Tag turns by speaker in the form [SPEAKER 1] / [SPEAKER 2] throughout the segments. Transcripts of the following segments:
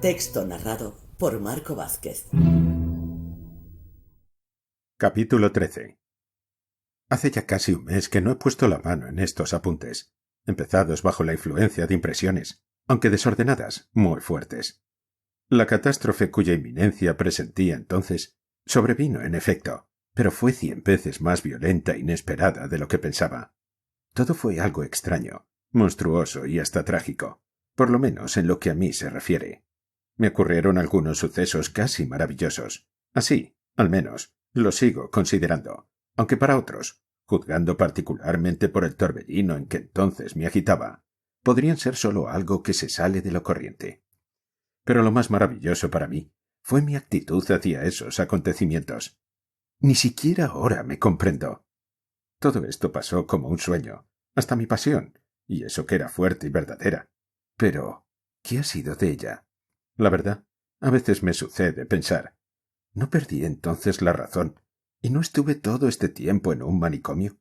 [SPEAKER 1] Texto narrado por Marco Vázquez.
[SPEAKER 2] Capítulo 13. Hace ya casi un mes que no he puesto la mano en estos apuntes, empezados bajo la influencia de impresiones, aunque desordenadas, muy fuertes. La catástrofe cuya inminencia presentía entonces sobrevino en efecto, pero fue 100 veces más violenta e inesperada de lo que pensaba. Todo fue algo extraño, monstruoso y hasta trágico, por lo menos en lo que a mí se refiere. Me ocurrieron algunos sucesos casi maravillosos. Así, al menos, lo sigo considerando, aunque para otros, juzgando particularmente por el torbellino en que entonces me agitaba, podrían ser solo algo que se sale de lo corriente. Pero lo más maravilloso para mí fue mi actitud hacia esos acontecimientos. Ni siquiera ahora me comprendo. Todo esto pasó como un sueño, hasta mi pasión, y eso que era fuerte y verdadera. Pero, ¿qué ha sido de ella? La verdad, a veces me sucede pensar, ¿no perdí entonces la razón y no estuve todo este tiempo en un manicomio?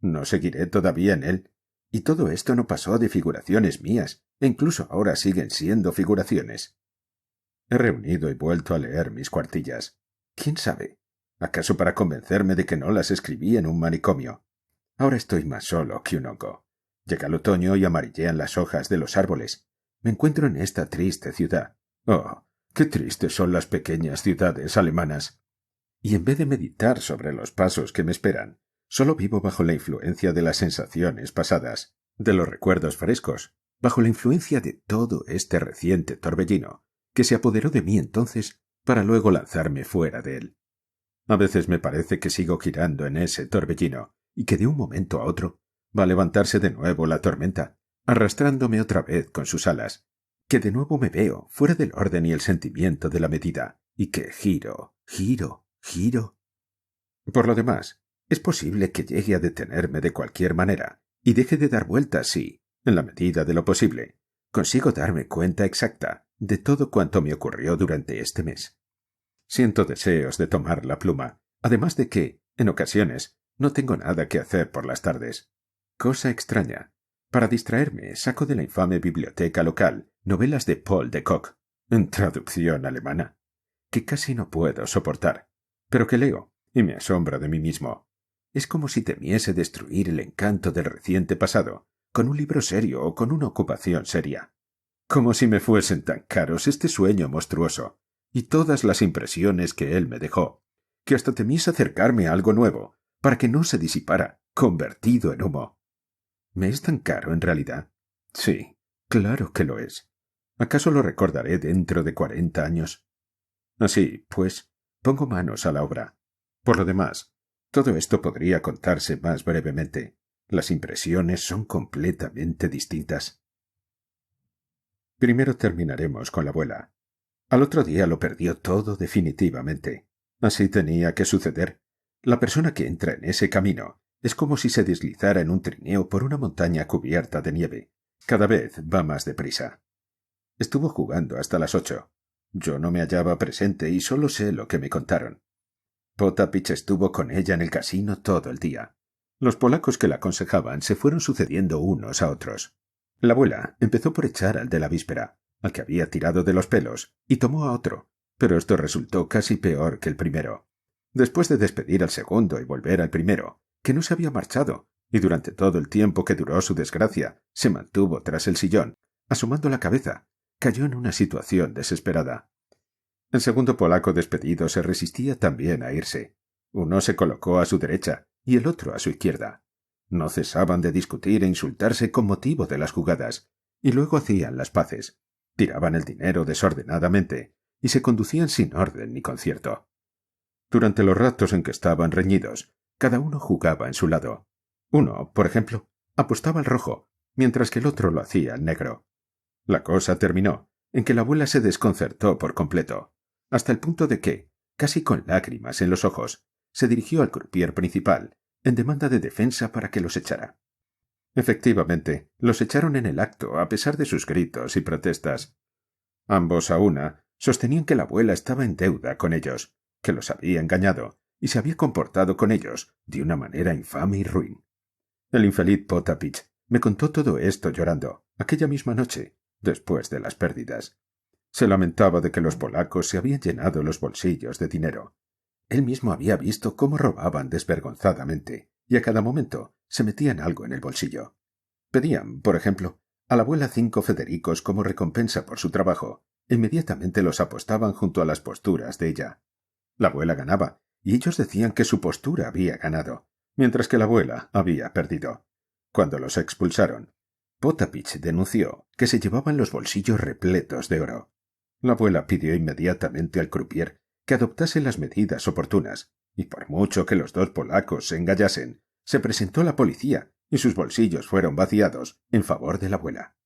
[SPEAKER 2] ¿No seguiré todavía en él? Y todo esto no pasó de figuraciones mías, e incluso ahora siguen siendo figuraciones. He reunido y vuelto a leer mis cuartillas. ¿Quién sabe? ¿Acaso para convencerme de que no las escribí en un manicomio? Ahora estoy más solo que un hongo. Llega el otoño y amarillean las hojas de los árboles. Me encuentro en esta triste ciudad. Oh, qué tristes son las pequeñas ciudades alemanas. Y en vez de meditar sobre los pasos que me esperan, solo vivo bajo la influencia de las sensaciones pasadas, de los recuerdos frescos, bajo la influencia de todo este reciente torbellino, que se apoderó de mí entonces para luego lanzarme fuera de él. A veces me parece que sigo girando en ese torbellino y que de un momento a otro va a levantarse de nuevo la tormenta, arrastrándome otra vez con sus alas, que de nuevo me veo fuera del orden y el sentimiento de la medida, y que giro. Por lo demás, es posible que llegue a detenerme de cualquier manera y deje de dar vueltas si, en la medida de lo posible, consigo darme cuenta exacta de todo cuanto me ocurrió durante este mes. Siento deseos de tomar la pluma, además de que, en ocasiones, no tengo nada que hacer por las tardes. Cosa extraña. Para distraerme, saco de la infame biblioteca local novelas de Paul de Kock, en traducción alemana, que casi no puedo soportar, pero que leo y me asombro de mí mismo. Es como si temiese destruir el encanto del reciente pasado con un libro serio o con una ocupación seria. Como si me fuesen tan caros este sueño monstruoso y todas las impresiones que él me dejó, que hasta temiese acercarme a algo nuevo, para que no se disipara, convertido en humo. ¿Me es tan caro en realidad? Sí, claro que lo es. ¿Acaso lo recordaré dentro de 40 años? Así, pues, pongo manos a la obra. Por lo demás, todo esto podría contarse más brevemente. Las impresiones son completamente distintas. Primero terminaremos con la abuela. Al otro día lo perdió todo definitivamente. Así tenía que suceder. La persona que entra en ese camino es como si se deslizara en un trineo por una montaña cubierta de nieve. Cada vez va más deprisa. Estuvo jugando hasta las 8. Yo no me hallaba presente y solo sé lo que me contaron. Potapich estuvo con ella en el casino todo el día. Los polacos que la aconsejaban se fueron sucediendo unos a otros. La abuela empezó por echar al de la víspera, al que había tirado de los pelos, y tomó a otro, pero esto resultó casi peor que el primero. Después de despedir al segundo y volver al primero, que no se había marchado, y durante todo el tiempo que duró su desgracia, se mantuvo tras el sillón, asomando la cabeza, cayó en una situación desesperada. El segundo polaco despedido se resistía también a irse. Uno se colocó a su derecha y el otro a su izquierda. No cesaban de discutir e insultarse con motivo de las jugadas, y luego hacían las paces, tiraban el dinero desordenadamente y se conducían sin orden ni concierto. Durante los ratos en que estaban reñidos, cada uno jugaba en su lado. Uno, por ejemplo, apostaba al rojo, mientras que el otro lo hacía al negro. La cosa terminó en que la abuela se desconcertó por completo, hasta el punto de que, casi con lágrimas en los ojos, se dirigió al croupier principal en demanda de defensa para que los echara. Efectivamente, los echaron en el acto a pesar de sus gritos y protestas. Ambos a una sostenían que la abuela estaba en deuda con ellos, que los había engañado y se había comportado con ellos de una manera infame y ruin. El infeliz Potapich me contó todo esto llorando, aquella misma noche, después de las pérdidas. Se lamentaba de que los polacos se habían llenado los bolsillos de dinero. Él mismo había visto cómo robaban desvergonzadamente, y a cada momento se metían algo en el bolsillo. Pedían, por ejemplo, a la abuela 5 Federicos como recompensa por su trabajo, e inmediatamente los apostaban junto a las posturas de ella. La abuela ganaba, y ellos decían que su postura había ganado, mientras que la abuela había perdido. Cuando los expulsaron, Potapich denunció que se llevaban los bolsillos repletos de oro. La abuela pidió inmediatamente al croupier que adoptase las medidas oportunas, y por mucho que los 2 polacos se engallasen, se presentó la policía y sus bolsillos fueron vaciados en favor de la abuela.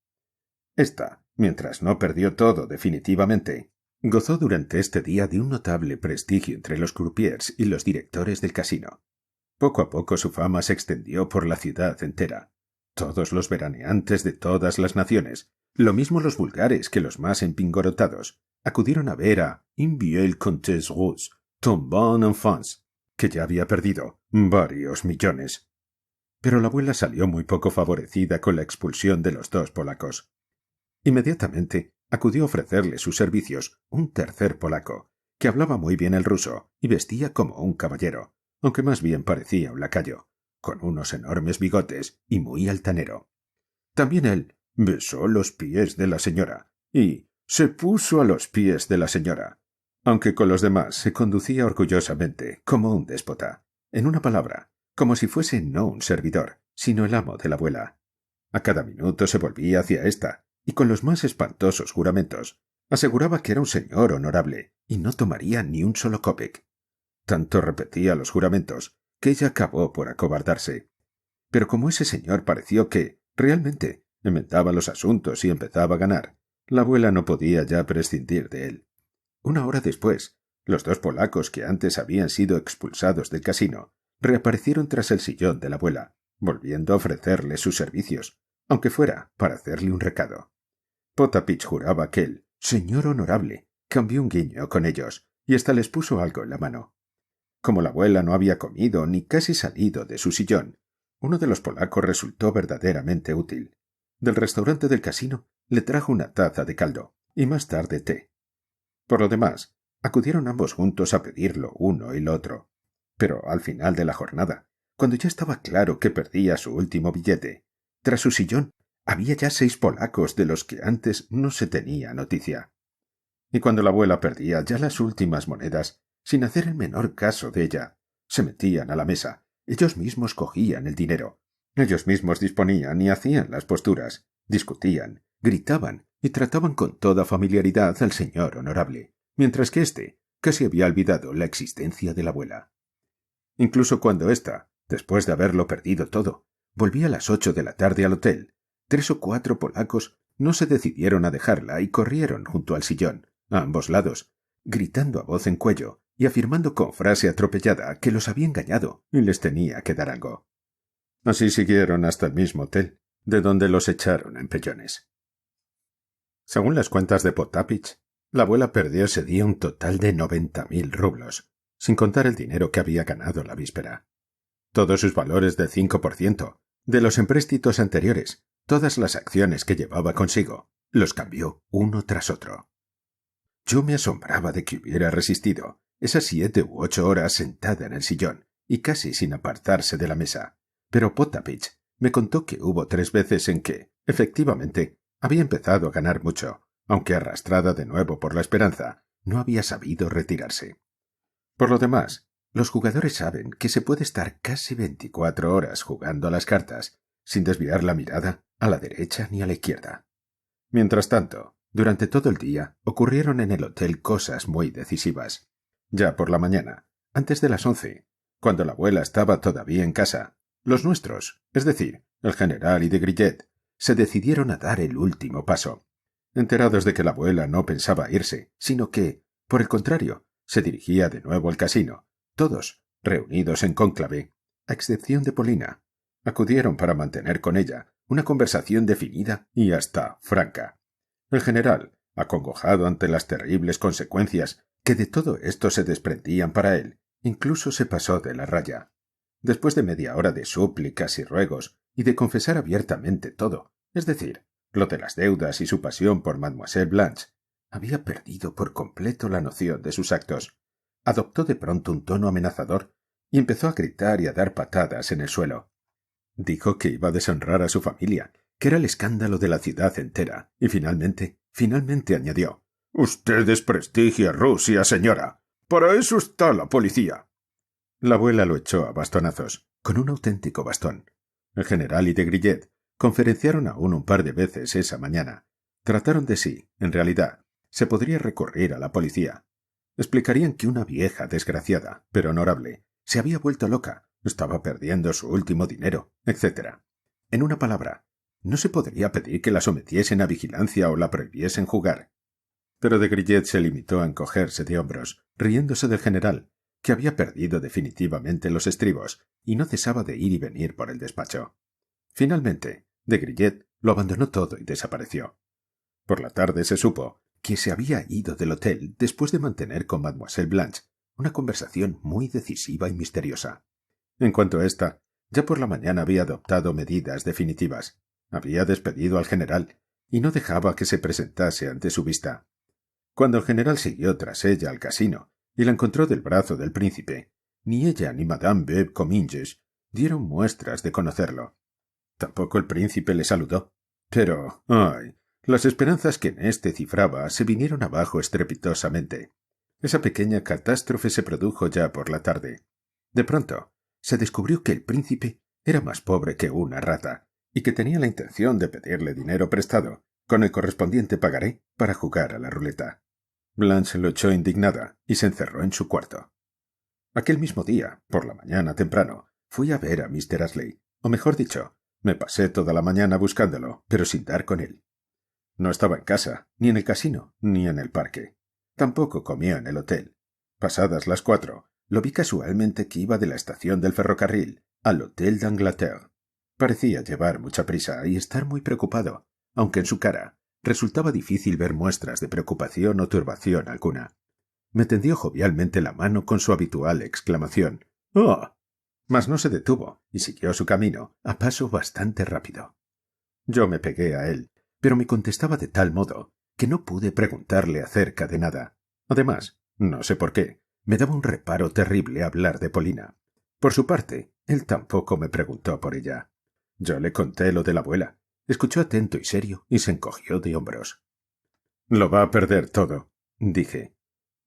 [SPEAKER 2] Esta, mientras no perdió todo definitivamente, gozó durante este día de un notable prestigio entre los croupiers y los directores del casino. Poco a poco su fama se extendió por la ciudad entera. Todos los veraneantes de todas las naciones, lo mismo los vulgares que los más empingorotados, acudieron a ver a Un vieil comtesse russe, tombant en France, que ya había perdido varios millones. Pero la abuela salió muy poco favorecida con la expulsión de los 2 polacos. Inmediatamente acudió a ofrecerle sus servicios un tercer polaco, que hablaba muy bien el ruso y vestía como un caballero, aunque más bien parecía un lacayo, con unos enormes bigotes y muy altanero. También él besó los pies de la señora y se puso a los pies de la señora, aunque con los demás se conducía orgullosamente como un déspota. En una palabra, como si fuese no un servidor, sino el amo de la abuela. A cada minuto se volvía hacia ésta, y con los más espantosos juramentos aseguraba que era un señor honorable y no tomaría ni un solo kopek. Tanto repetía los juramentos que ella acabó por acobardarse. Pero como ese señor pareció que, realmente, enmendaba los asuntos y empezaba a ganar, la abuela no podía ya prescindir de él. Una hora después, los 2 polacos que antes habían sido expulsados del casino reaparecieron tras el sillón de la abuela, volviendo a ofrecerle sus servicios, aunque fuera para hacerle un recado. Potapich juraba que el señor honorable cambió un guiño con ellos y hasta les puso algo en la mano. Como la abuela no había comido ni casi salido de su sillón, uno de los polacos resultó verdaderamente útil. Del restaurante del casino le trajo una taza de caldo y más tarde té. Por lo demás, acudieron ambos juntos a pedirlo uno y lo otro. Pero al final de la jornada, cuando ya estaba claro que perdía su último billete, tras su sillón había ya 6 polacos de los que antes no se tenía noticia. Y cuando la abuela perdía ya las últimas monedas, sin hacer el menor caso de ella, se metían a la mesa, ellos mismos cogían el dinero, ellos mismos disponían y hacían las posturas, discutían, gritaban y trataban con toda familiaridad al señor honorable, mientras que éste casi había olvidado la existencia de la abuela. Incluso cuando ésta, después de haberlo perdido todo, volvía a las 8 de la tarde al hotel, 3 o 4 polacos no se decidieron a dejarla y corrieron junto al sillón, a ambos lados, gritando a voz en cuello y afirmando con frase atropellada que los había engañado y les tenía que dar algo. Así siguieron hasta el mismo hotel, de donde los echaron en pellones. Según las cuentas de Potapich, la abuela perdió ese día un total de 90.000 rublos, sin contar el dinero que había ganado la víspera. Todos sus valores del 5%, de los empréstitos anteriores, todas las acciones que llevaba consigo, los cambió uno tras otro. Yo me asombraba de que hubiera resistido esas 7 u 8 horas sentada en el sillón y casi sin apartarse de la mesa, pero Potapich me contó que hubo 3 veces en que, efectivamente, había empezado a ganar mucho, aunque arrastrada de nuevo por la esperanza, no había sabido retirarse. Por lo demás, los jugadores saben que se puede estar casi 24 horas jugando a las cartas, sin desviar la mirada a la derecha ni a la izquierda. Mientras tanto, durante todo el día ocurrieron en el hotel cosas muy decisivas. Ya por la mañana, antes de las 11, cuando la abuela estaba todavía en casa, los nuestros, es decir, el general y de Grillet, se decidieron a dar el último paso. Enterados de que la abuela no pensaba irse, sino que, por el contrario, se dirigía de nuevo al casino, todos, reunidos en cónclave, a excepción de Polina, acudieron para mantener con ella una conversación definida y hasta franca. El general, acongojado ante las terribles consecuencias que de todo esto se desprendían para él, incluso se pasó de la raya. Después de media hora de súplicas y ruegos y de confesar abiertamente todo, es decir, lo de las deudas y su pasión por Mademoiselle Blanche, Había perdido por completo la noción de sus actos. Adoptó de pronto un tono amenazador y empezó a gritar y a dar patadas en el suelo. Dijo que iba a deshonrar a su familia, que era el escándalo de la ciudad entera, y finalmente añadió: «Usted desprestigia a Rusia, señora. Para eso está la policía». La abuela lo echó a bastonazos, con un auténtico bastón. El general y de Grillet conferenciaron aún un par de veces esa mañana. Trataron de si, en realidad, se podría recurrir a la policía. Explicarían que una vieja desgraciada, pero honorable, se había vuelto loca, estaba perdiendo su último dinero, etc. En una palabra, no se podría pedir que la sometiesen a vigilancia o la prohibiesen jugar. Pero de Grillet se limitó a encogerse de hombros, riéndose del general, que había perdido definitivamente los estribos y no cesaba de ir y venir por el despacho. Finalmente, de Grillet lo abandonó todo y desapareció. Por la tarde se supo que se había ido del hotel después de mantener con Mademoiselle Blanche una conversación muy decisiva y misteriosa. En cuanto a ésta, ya por la mañana había adoptado medidas definitivas. Había despedido al general y no dejaba que se presentase ante su vista. Cuando el general siguió tras ella al casino y la encontró del brazo del príncipe, ni ella ni Madame Bev Cominges dieron muestras de conocerlo. Tampoco el príncipe le saludó. Pero, ¡ay!, las esperanzas que en éste cifraba se vinieron abajo estrepitosamente. Esa pequeña catástrofe se produjo ya por la tarde. De pronto, se descubrió que el príncipe era más pobre que una rata y que tenía la intención de pedirle dinero prestado, con el correspondiente pagaré, para jugar a la ruleta. Blanche lo echó indignada y se encerró en su cuarto. Aquel mismo día, por la mañana temprano, fui a ver a Mr. Ashley, o mejor dicho, me pasé toda la mañana buscándolo, pero sin dar con él. No estaba en casa, ni en el casino, ni en el parque. Tampoco comía en el hotel. Pasadas las 4, lo vi casualmente que iba de la estación del ferrocarril al Hotel d'Angleterre. Parecía llevar mucha prisa y estar muy preocupado, aunque en su cara resultaba difícil ver muestras de preocupación o turbación alguna. Me tendió jovialmente la mano con su habitual exclamación: «¡Oh!», mas no se detuvo y siguió su camino a paso bastante rápido. Yo me pegué a él, pero me contestaba de tal modo que no pude preguntarle acerca de nada. Además, no sé por qué, me daba un reparo terrible hablar de Polina. Por su parte, él tampoco me preguntó por ella. Yo le conté lo de la abuela. Escuchó atento y serio y se encogió de hombros. «Lo va a perder todo», dije.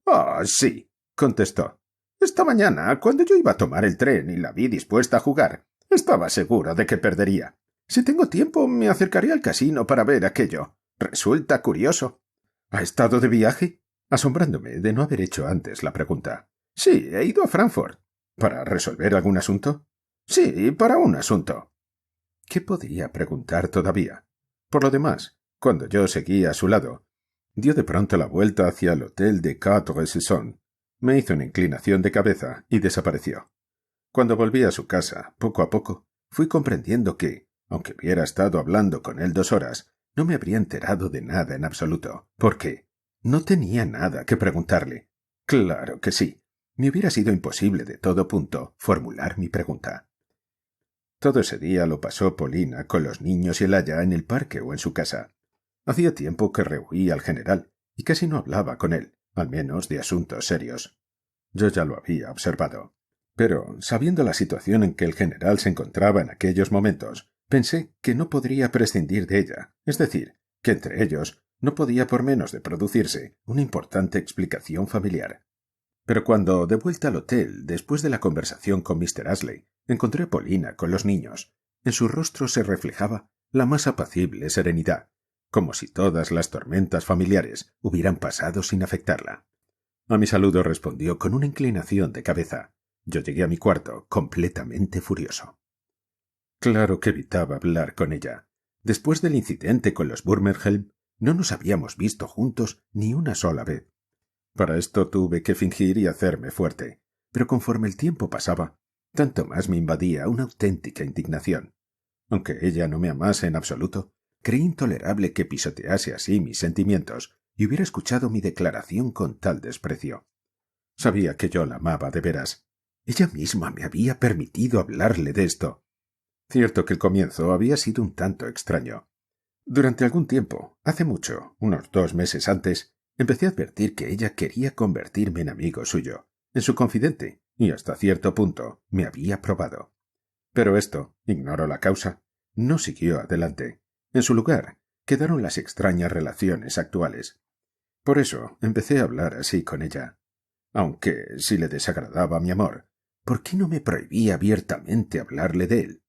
[SPEAKER 2] «Ah, sí», contestó. «Esta mañana, cuando yo iba a tomar el tren y la vi dispuesta a jugar, estaba seguro de que perdería. Si tengo tiempo, me acercaré al casino para ver aquello. Resulta curioso». «¿Ha estado de viaje?», asombrándome de no haber hecho antes la pregunta. «Sí, he ido a Frankfurt». «¿Para resolver algún asunto?». «Sí, para un asunto». ¿Qué podía preguntar todavía? Por lo demás, cuando yo seguía a su lado, dio de pronto la vuelta hacia el hotel de Quatre-Saisons, me hizo una inclinación de cabeza y desapareció. Cuando volví a su casa, poco a poco, fui comprendiendo que, aunque hubiera estado hablando con él 2 horas, no me habría enterado de nada en absoluto, porque no tenía nada que preguntarle. Claro que sí, me hubiera sido imposible de todo punto formular mi pregunta. Todo ese día lo pasó Polina con los niños y el aya en el parque o en su casa. Hacía tiempo que rehuía al general y casi no hablaba con él, al menos de asuntos serios. Yo ya lo había observado. Pero, sabiendo la situación en que el general se encontraba en aquellos momentos, pensé que no podría prescindir de ella, es decir, que entre ellos no podía por menos de producirse una importante explicación familiar. Pero cuando, de vuelta al hotel, después de la conversación con Mr. Ashley, encontré a Polina con los niños, en su rostro se reflejaba la más apacible serenidad, como si todas las tormentas familiares hubieran pasado sin afectarla. A mi saludo respondió con una inclinación de cabeza. Yo llegué a mi cuarto completamente furioso. Claro que evitaba hablar con ella. Después del incidente con los Burmerhelm, no nos habíamos visto juntos ni una sola vez. Para esto tuve que fingir y hacerme fuerte, pero conforme el tiempo pasaba, tanto más me invadía una auténtica indignación. Aunque ella no me amase en absoluto, creí intolerable que pisotease así mis sentimientos y hubiera escuchado mi declaración con tal desprecio. Sabía que yo la amaba de veras. Ella misma me había permitido hablarle de esto. Cierto que el comienzo había sido un tanto extraño. Durante algún tiempo, hace mucho, unos 2 meses antes, Empecé a advertir que ella quería convertirme en amigo suyo, en su confidente, y hasta cierto punto me había probado. Pero esto, ignoro la causa, no siguió adelante. En su lugar, quedaron las extrañas relaciones actuales. Por eso empecé a hablar así con ella. Aunque, si le desagradaba mi amor, ¿por qué no me prohibía abiertamente hablarle de él?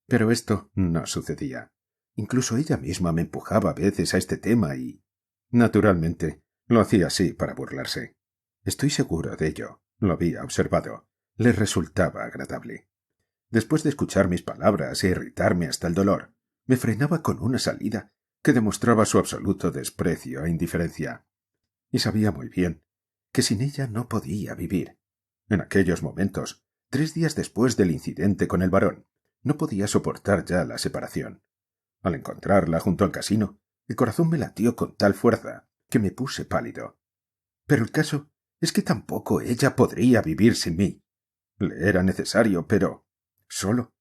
[SPEAKER 2] Pero esto no sucedía. Incluso ella misma me empujaba a veces a este tema y... Naturalmente, lo hacía así para burlarse. Estoy seguro de ello, lo había observado. Le resultaba agradable. Después de escuchar mis palabras e irritarme hasta el dolor, me frenaba con una salida que demostraba su absoluto desprecio e indiferencia. Y sabía muy bien que sin ella no podía vivir. En aquellos momentos, 3 días después del incidente con el varón, no podía soportar ya la separación. Al encontrarla junto al casino, el corazón me latió con tal fuerza que me puse pálido. Pero el caso es que tampoco ella podría vivir sin mí. Le era necesario, pero solo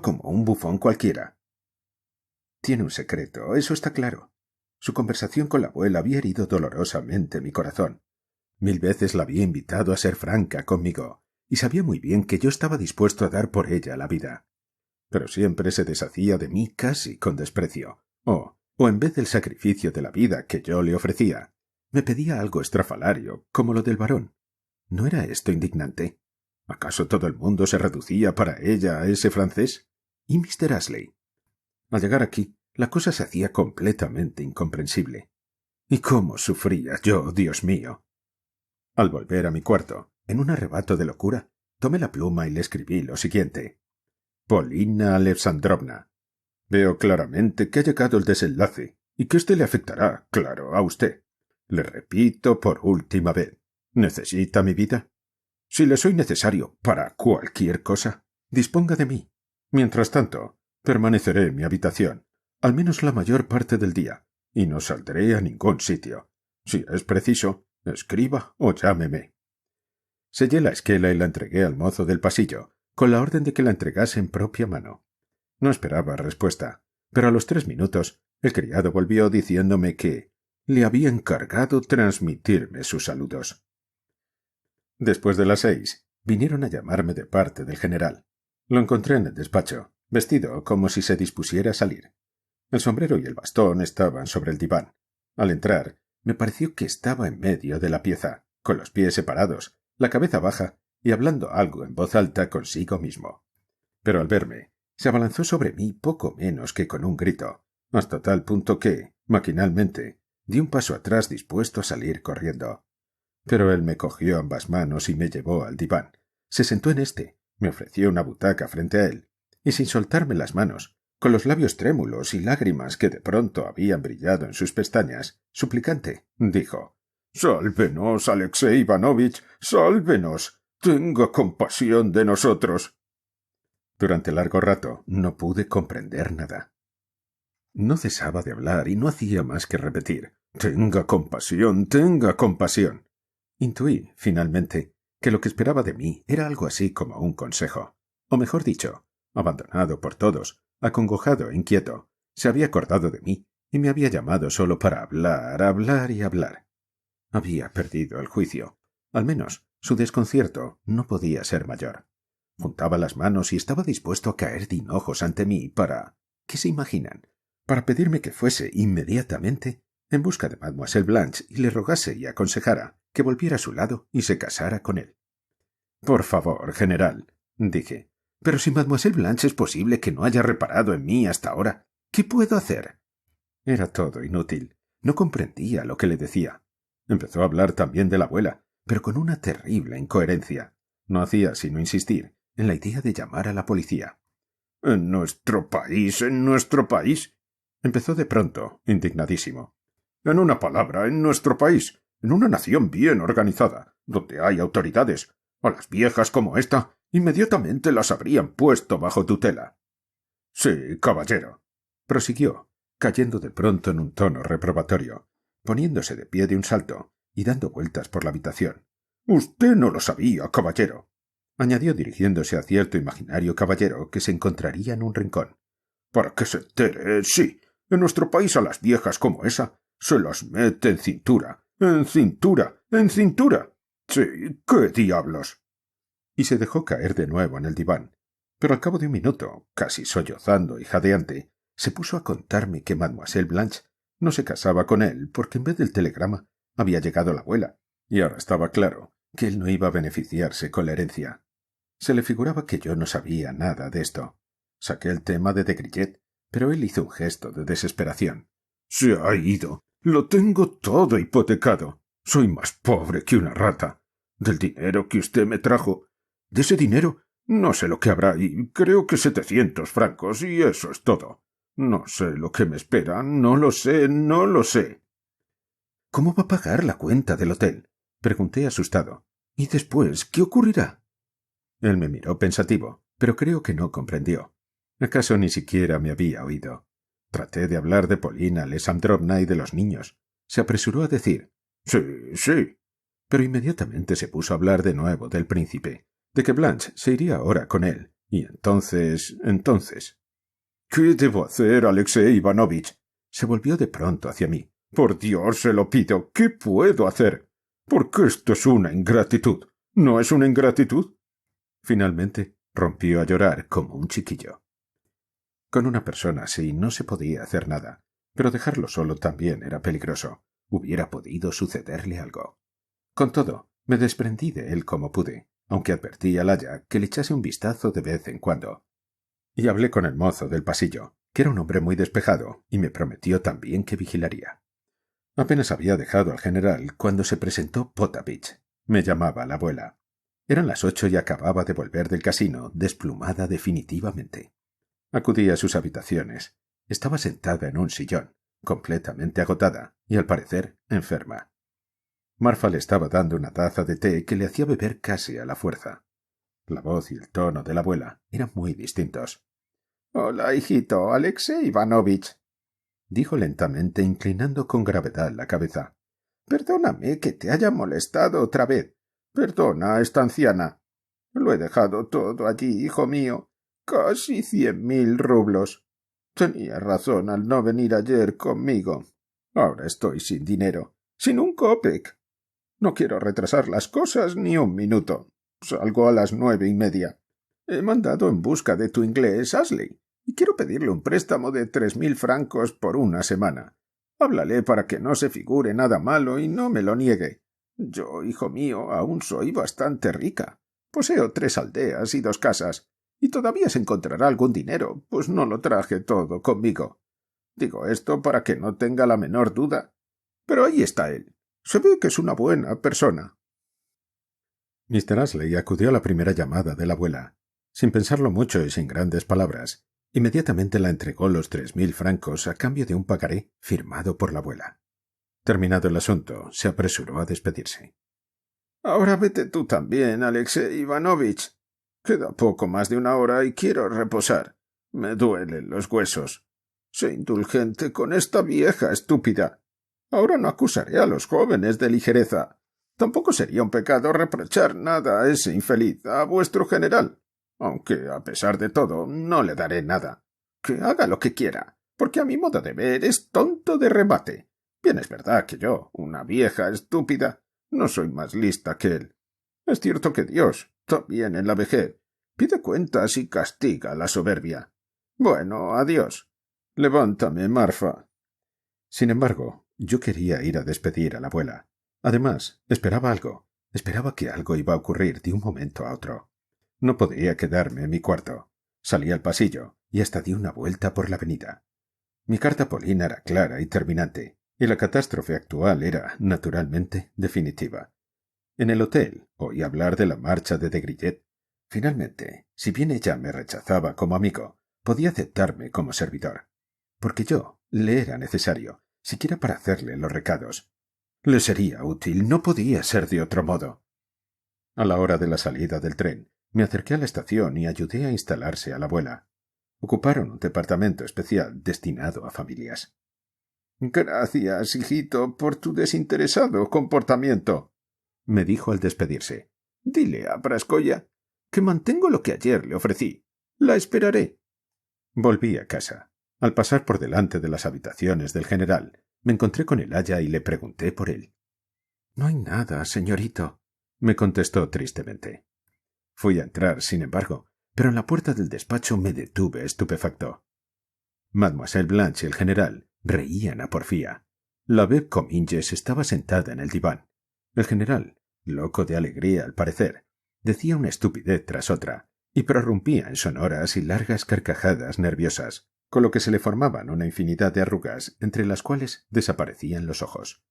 [SPEAKER 2] como un bufón cualquiera. Tiene un secreto, eso está claro. Su conversación con la abuela había herido dolorosamente mi corazón. 1000 veces la había invitado a ser franca conmigo, y sabía muy bien que yo estaba dispuesto a dar por ella la vida. Pero siempre se deshacía de mí casi con desprecio, o en vez del sacrificio de la vida que yo le ofrecía, me pedía algo estrafalario, como lo del varón. ¿No era esto indignante? ¿Acaso todo el mundo se reducía para ella a ese francés? ¿Y Mr. Ashley? Al llegar aquí, la cosa se hacía completamente incomprensible. ¿Y cómo sufría yo, Dios mío? Al volver a mi cuarto, en un arrebato de locura, tomé la pluma y le escribí lo siguiente. Polina Alexandrovna, veo claramente que ha llegado el desenlace y que éste le afectará, claro, a usted. Le repito por última vez. ¿Necesita mi vida? Si le soy necesario para cualquier cosa, disponga de mí. Mientras tanto, permaneceré en mi habitación, al menos la mayor parte del día, y no saldré a ningún sitio. Si es preciso, escriba o llámeme. Sellé la esquela y la entregué al mozo del pasillo, con la orden de que la entregase en propia mano. No esperaba respuesta, pero a los 3 minutos el criado volvió diciéndome que le había encargado transmitirme sus saludos. Después de las 6, vinieron a llamarme de parte del general. Lo encontré en el despacho, vestido como si se dispusiera a salir. El sombrero y el bastón estaban sobre el diván. Al entrar, me pareció que estaba en medio de la pieza, con los pies separados, la cabeza baja y hablando algo en voz alta consigo mismo. Pero al verme, se abalanzó sobre mí poco menos que con un grito, hasta tal punto que, maquinalmente, di un paso atrás dispuesto a salir corriendo. Pero él me cogió ambas manos y me llevó al diván. Se sentó en éste, me ofreció una butaca frente a él, y sin soltarme las manos, con los labios trémulos y lágrimas que de pronto habían brillado en sus pestañas, suplicante, dijo: «Sálvenos, Alexei Ivanovich, sálvenos. Tenga compasión de nosotros». Durante largo rato no pude comprender nada. No cesaba de hablar y no hacía más que repetir: «Tenga compasión, tenga compasión». Intuí, finalmente, que lo que esperaba de mí era algo así como un consejo. O mejor dicho, abandonado por todos, acongojado e inquieto, se había acordado de mí y me había llamado solo para hablar, hablar y hablar. Había perdido el juicio. Al menos, su desconcierto no podía ser mayor. Juntaba las manos y estaba dispuesto a caer de hinojos ante mí para... ¿Qué se imaginan? Para pedirme que fuese inmediatamente en busca de Mademoiselle Blanche y le rogase y aconsejara que volviera a su lado y se casara con él. «Por favor, general», dije, «pero si Mademoiselle Blanche es posible que no haya reparado en mí hasta ahora, ¿qué puedo hacer?» Era todo inútil. No comprendía lo que le decía. Empezó a hablar también de la abuela, pero con una terrible incoherencia. No hacía sino insistir en la idea de llamar a la policía. «En nuestro país, empezó de pronto, indignadísimo. «En una palabra, en nuestro país, en una nación bien organizada, donde hay autoridades, a las viejas como esta, inmediatamente las habrían puesto bajo tutela». «Sí, caballero», prosiguió, cayendo de pronto en un tono reprobatorio, poniéndose de pie de un salto y dando vueltas por la habitación. «Usted no lo sabía, caballero», añadió dirigiéndose a cierto imaginario caballero que se encontraría en un rincón. «Para que se entere, sí, en nuestro país a las viejas como esa se las mete en cintura En cintura, en cintura. Sí, ¿qué diablos? Y se dejó caer de nuevo en el diván. Pero al cabo de un minuto, casi sollozando y jadeante, se puso a contarme que Mademoiselle Blanche no se casaba con él porque en vez del telegrama había llegado la abuela, y ahora estaba claro que él no iba a beneficiarse con la herencia. Se le figuraba que yo no sabía nada de esto. Saqué el tema de Degrillet, pero él hizo un gesto de desesperación. Se ha ido. Lo tengo todo hipotecado. Soy más pobre que una rata. Del dinero que usted me trajo. De ese dinero no sé lo que habrá y creo que 700 francos y eso es todo. No sé lo que me espera, no lo sé, no lo sé. ¿Cómo va a pagar la cuenta del hotel? Pregunté asustado. ¿Y después qué ocurrirá? Él me miró pensativo, pero creo que no comprendió. ¿Acaso ni siquiera me había oído? Traté de hablar de Polina Alexandrovna y de los niños. Se apresuró a decir «Sí, sí». Pero inmediatamente se puso a hablar de nuevo del príncipe, de que Blanche se iría ahora con él, y entonces... «¿Qué debo hacer, Alexei Ivanovich?» Se volvió de pronto hacia mí. «Por Dios, se lo pido. ¿Qué puedo hacer? Porque esto es una ingratitud. ¿No es una ingratitud?» Finalmente rompió a llorar como un chiquillo. Con una persona así no se podía hacer nada, pero dejarlo solo también era peligroso. Hubiera podido sucederle algo. Con todo, me desprendí de él como pude, aunque advertí a Laya que le echase un vistazo de vez en cuando. Y hablé con el mozo del pasillo, que era un hombre muy despejado, y me prometió también que vigilaría. Apenas había dejado al general cuando se presentó Potapich. Me llamaba la abuela. Eran las 8 y acababa de volver del casino, desplumada definitivamente. Acudí a sus habitaciones. Estaba sentada en un sillón, completamente agotada y, al parecer, enferma. Marfa le estaba dando una taza de té que le hacía beber casi a la fuerza. La voz y el tono de la abuela eran muy distintos. «Hola, hijito, Alexei Ivanovich», dijo lentamente, inclinando con gravedad la cabeza. «Perdóname que te haya molestado otra vez. Perdona a esta anciana. Lo he dejado todo allí, hijo mío. Casi 100.000 rublos. Tenía razón al no venir ayer conmigo. Ahora estoy sin dinero, sin un kopek. No quiero retrasar las cosas ni un minuto. Salgo a las 9:30. He mandado en busca de tu inglés, Ashley, y quiero pedirle un préstamo de 3.000 francos por una semana. Háblale para que no se figure nada malo y no me lo niegue. Yo, hijo mío, aún soy bastante rica. Poseo 3 aldeas y 2 casas, y todavía se encontrará algún dinero, pues no lo traje todo conmigo. Digo esto para que no tenga la menor duda. Pero ahí está él. Se ve que es una buena persona. Mr. Ashley acudió a la primera llamada de la abuela. Sin pensarlo mucho y sin grandes palabras, inmediatamente la entregó los 3.000 francos a cambio de un pagaré firmado por la abuela. Terminado el asunto, se apresuró a despedirse. «Ahora vete tú también, Alexei Ivanovich. Queda poco más de una hora y quiero reposar. Me duelen los huesos. Sé indulgente con esta vieja estúpida. Ahora no acusaré a los jóvenes de ligereza. Tampoco sería un pecado reprochar nada a ese infeliz, a vuestro general. Aunque, a pesar de todo, no le daré nada. Que haga lo que quiera, porque a mi modo de ver es tonto de remate. Bien es verdad que yo, una vieja estúpida, no soy más lista que él. Es cierto que Dios, también en la vejez, pide cuentas y castiga la soberbia. Bueno, adiós. Levántame, Marfa». Sin embargo, yo quería ir a despedir a la abuela. Además, esperaba algo. Esperaba que algo iba a ocurrir de un momento a otro. No podía quedarme en mi cuarto. Salí al pasillo y hasta di una vuelta por la avenida. Mi carta a Polina era clara y terminante, y la catástrofe actual era, naturalmente, definitiva. En el hotel oí hablar de la marcha de Degrillet. Finalmente, si bien ella me rechazaba como amigo, podía aceptarme como servidor. Porque yo le era necesario, siquiera para hacerle los recados. Le sería útil, no podía ser de otro modo. A la hora de la salida del tren, me acerqué a la estación y ayudé a instalarse a la abuela. Ocuparon un departamento especial destinado a familias. «Gracias, hijito, por tu desinteresado comportamiento», me dijo al despedirse. «Dile a Praskoya que mantengo lo que ayer le ofrecí. La esperaré». Volví a casa. Al pasar por delante de las habitaciones del general, me encontré con el aya y le pregunté por él. No hay nada, señorito, me contestó tristemente. Fui a entrar, sin embargo, pero en la puerta del despacho me detuve estupefacto. Mademoiselle Blanche y el general reían a porfía. La Veuve Comminges estaba sentada en el diván. El general, loco de alegría al parecer, decía una estupidez tras otra y prorrumpía en sonoras y largas carcajadas nerviosas, con lo que se le formaban una infinidad de arrugas entre las cuales desaparecían los ojos.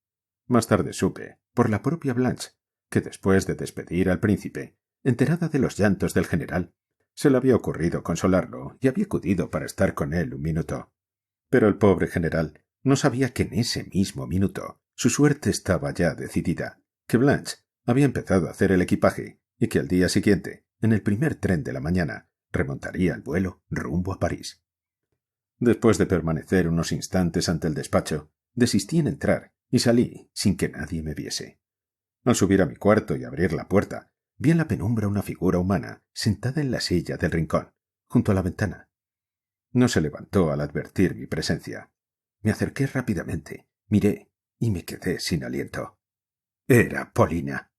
[SPEAKER 2] Más tarde supe, por la propia Blanche, que después de despedir al príncipe, enterada de los llantos del general, se le había ocurrido consolarlo y había acudido para estar con él un minuto. Pero el pobre general no sabía que en ese mismo minuto su suerte estaba ya decidida, que Blanche había empezado a hacer el equipaje y que al día siguiente, en el primer tren de la mañana, remontaría el vuelo rumbo a París. Después de permanecer unos instantes ante el despacho, desistí en entrar y salí sin que nadie me viese. Al subir a mi cuarto y abrir la puerta, vi en la penumbra una figura humana sentada en la silla del rincón, junto a la ventana. No se levantó al advertir mi presencia. Me acerqué rápidamente, miré y me quedé sin aliento. Era Paulina.